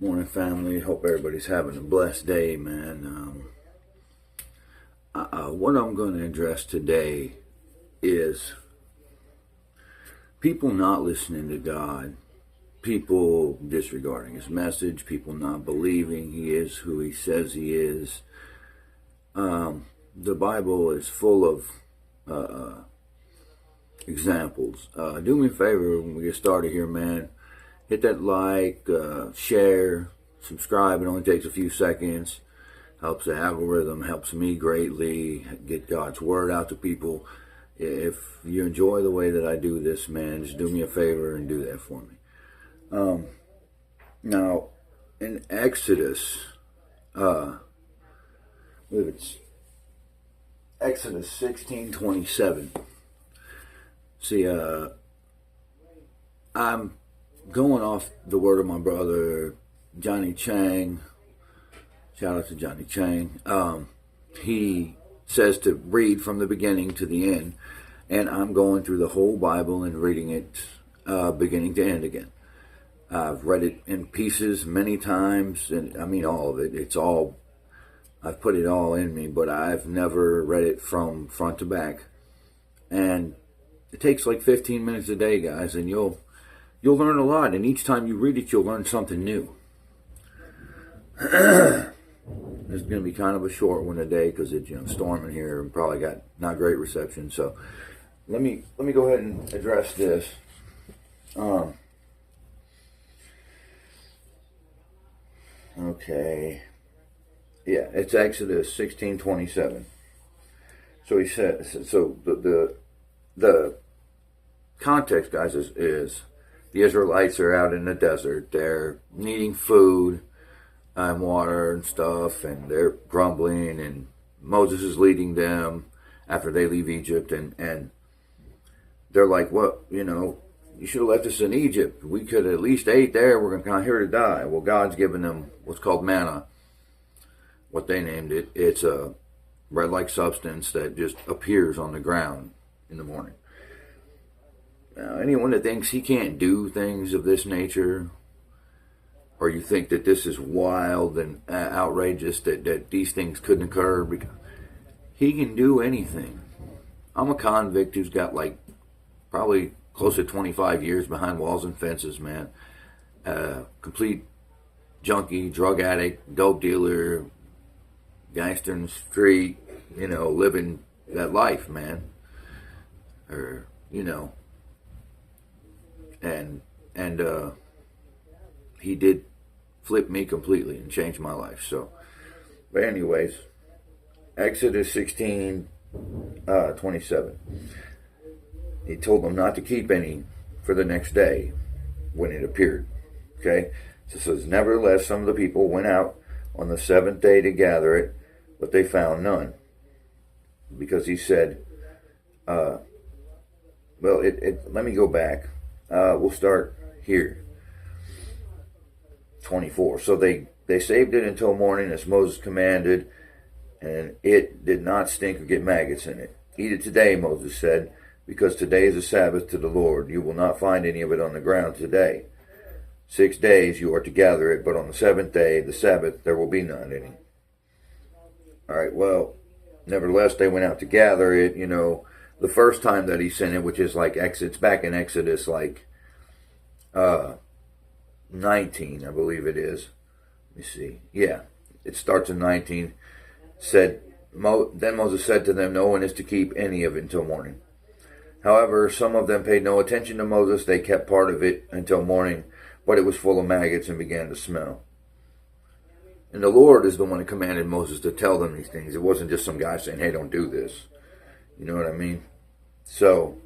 Morning, family. Hope everybody's having a blessed day, man. What I'm going to address today is people not listening to God, people disregarding His message, people not believing He is who He says He is. The Bible is full of examples. Do me a favor when we get started here, man. Hit that like, share, subscribe. It only takes a few seconds. Helps the algorithm, helps me greatly. Get God's word out to people. If you enjoy the way that I do this, man, just do me a favor and do that for me. Now, in Exodus, I believe it's Exodus 16:27. See, I'm going off the word of my brother Johnny Chang. Shout out to Johnny Chang. He says to read from the beginning to the end, and I'm going through the whole Bible and reading it beginning to end again. I've read it in pieces many times, and I mean all of it. I've put it all in me, but I've never read it from front to back. And it takes like 15 minutes a day, guys, and you'll learn a lot. And each time you read it, you'll learn something new. It's going to be kind of a short one today because it's storming here and probably got not great reception. So let me go ahead and address this. Okay. Yeah, it's Exodus 16:27. So he says. So the context, guys, is the Israelites are out in the desert. They're needing food and water and stuff, and they're grumbling, and Moses is leading them after they leave Egypt, and they're like, well, you should have left us in Egypt. We could have at least ate there. We're going to come here to die. Well, God's given them what's called manna, what they named it. It's a bread-like substance that just appears on the ground in the morning. Now, anyone that thinks he can't do things of this nature, or you think that this is wild and outrageous, that these things couldn't occur, because he can do anything. I'm a convict who's got probably close to 25 years behind walls and fences, man. Complete junkie, drug addict, dope dealer, gangster in the street, living that life, man. And he did flip me completely and change my life. So, but anyways, Exodus 16:27. He told them not to keep any for the next day when it appeared. Okay, so it says, nevertheless, some of the people went out on the seventh day to gather it, but they found none, because he said, let me go back. We'll start here. 24. So they saved it until morning as Moses commanded, and it did not stink or get maggots in it. Eat it today, Moses said, because today is a Sabbath to the Lord. You will not find any of it on the ground today. 6 days you are to gather it, but on the seventh day, the Sabbath, there will be none any. All right, well, nevertheless, they went out to gather it, the first time that he sent it, which is it's back in Exodus, 19, I believe it is. Let me see. Yeah, it starts in 19. Then Moses said to them, no one is to keep any of it until morning. However, some of them paid no attention to Moses. They kept part of it until morning, but it was full of maggots and began to smell. And the Lord is the one that commanded Moses to tell them these things. It wasn't just some guy saying, hey, don't do this. You know what I mean? So,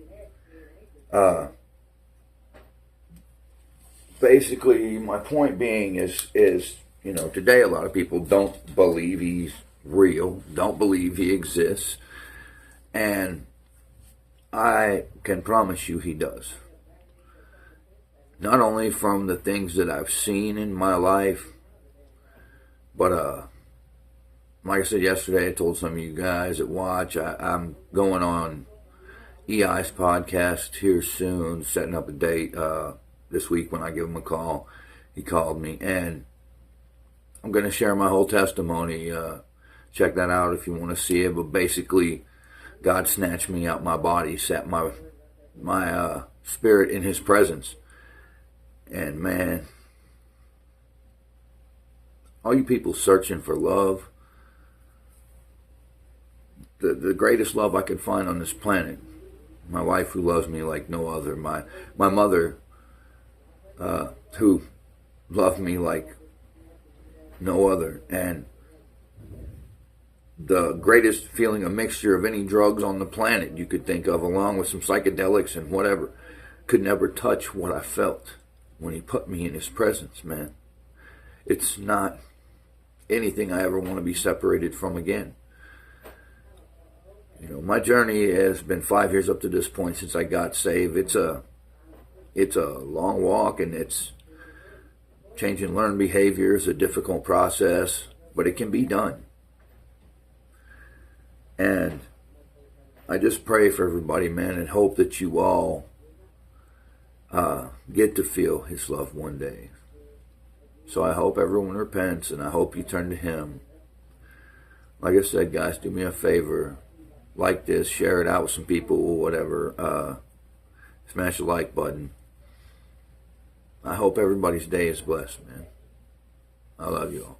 basically, my point being is today a lot of people don't believe he's real, don't believe he exists, and I can promise you he does. Not only from the things that I've seen in my life, but like I said yesterday, I told some of you guys that watch, I'm going on EI's podcast here soon, setting up a date this week when I give him a call. He called me, and I'm going to share my whole testimony. Check that out if you want to see it. But basically, God snatched me out my body, sat my spirit in His presence. And man, all you people searching for love, the greatest love I could find on this planet, my wife who loves me like no other, my mother who loved me like no other, and the greatest feeling, a mixture of any drugs on the planet you could think of, along with some psychedelics and whatever, could never touch what I felt when He put me in His presence, man. It's not anything I ever want to be separated from again. You know, my journey has been 5 years up to this point since I got saved. It's a long walk, and it's changing learned behaviors, a difficult process, but it can be done. And I just pray for everybody, man, and hope that you all get to feel His love one day. So I hope everyone repents, and I hope you turn to Him. Like I said, guys, do me a favor. Like this, share it out with some people or whatever. Smash the like button. I hope everybody's day is blessed, man. I love you all.